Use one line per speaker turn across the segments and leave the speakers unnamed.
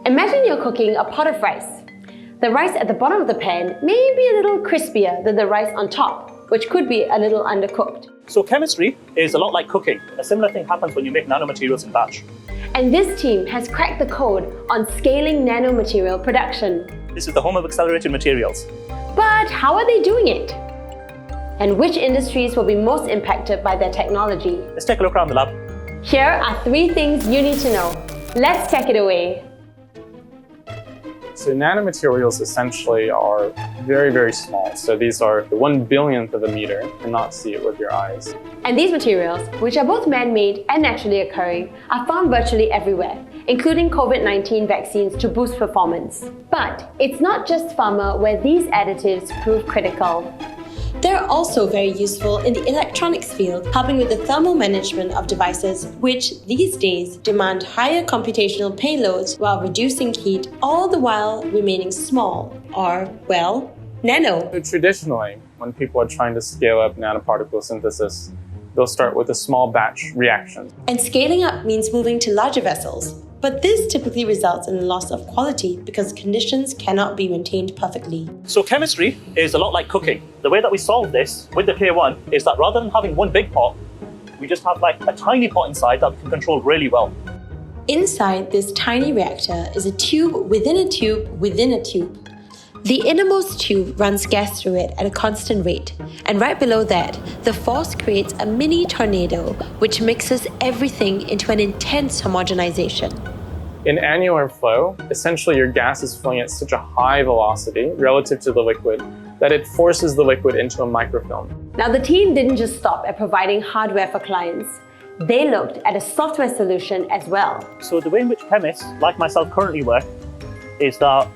Imagine you're cooking a pot of rice. The rice at the bottom of the pan may be a little crispier than the rice on top, which could be a little undercooked.
So chemistry is a lot like cooking. A similar thing happens when you make nanomaterials in batch.
And this team has cracked the code on scaling nanomaterial production.
This is the home of accelerated materials.
But how are they doing it? And which industries will be most impacted by their technology?
Let's take a look around the lab.
Here are 3 things you need to know. Let's take it away.
So nanomaterials essentially are very, very small. So these are the 1/1000th of a meter. You cannot see it with your eyes.
And these materials, which are both man-made and naturally occurring, are found virtually everywhere, including COVID-19 vaccines to boost performance. But it's not just pharma where these additives prove critical.
They're also very useful in the electronics field, helping with the thermal management of devices, which these days demand higher computational payloads while reducing heat, all the while remaining small, or, well, nano.
So traditionally, when people are trying to scale up nanoparticle synthesis, they'll start with a small batch reaction.
And scaling up means moving to larger vessels. But this typically results in a loss of quality because conditions cannot be maintained perfectly.
So chemistry is a lot like cooking. The way that we solve this with the K1 is that rather than having one big pot, we just have like a tiny pot inside that we can control really well.
Inside this tiny reactor is a tube within a tube within a tube. The innermost tube runs gas through it at a constant rate, and right below that, the force creates a mini tornado which mixes everything into an intense homogenization.
In annular flow, essentially your gas is flowing at such a high velocity relative to the liquid that it forces the liquid into a microfilm.
Now, the team didn't just stop at providing hardware for clients. They looked at a software solution as well.
So the way in which chemists, like myself, currently work is that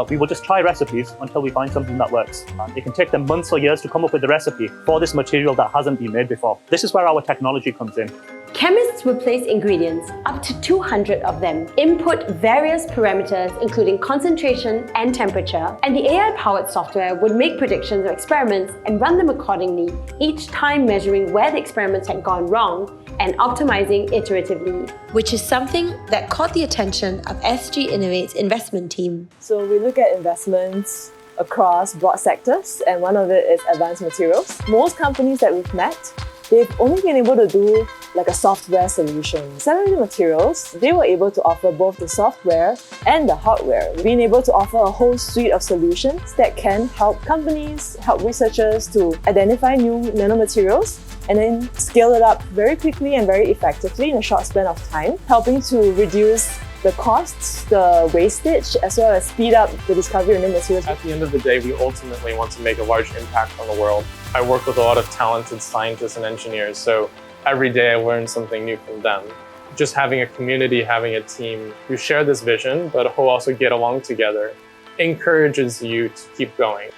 we will just try recipes until we find something that works. It can take them months or years to come up with the recipe for this material that hasn't been made before. This is where our technology comes in.
Chemists will place ingredients, up to 200 of them, input various parameters including concentration and temperature, and the AI-powered software would make predictions of experiments and run them accordingly, each time measuring where the experiments had gone wrong and optimizing iteratively.
Which is something that caught the attention of SG Innovate's investment team.
So we look at investments across broad sectors, and one of it is advanced materials. Most companies that we've met, they've only been able to do like a software solution. Accelerated Materials, they were able to offer both the software and the hardware, being able to offer a whole suite of solutions that can help companies, help researchers to identify new nanomaterials and then scale it up very quickly and very effectively in a short span of time, helping to reduce the costs, the wastage, as well as speed up the discovery of new materials.
At the end of the day, we ultimately want to make a large impact on the world. I work with a lot of talented scientists and engineers, so every day I learn something new from them. Just having a community, having a team who share this vision, but who also get along together, encourages you to keep going.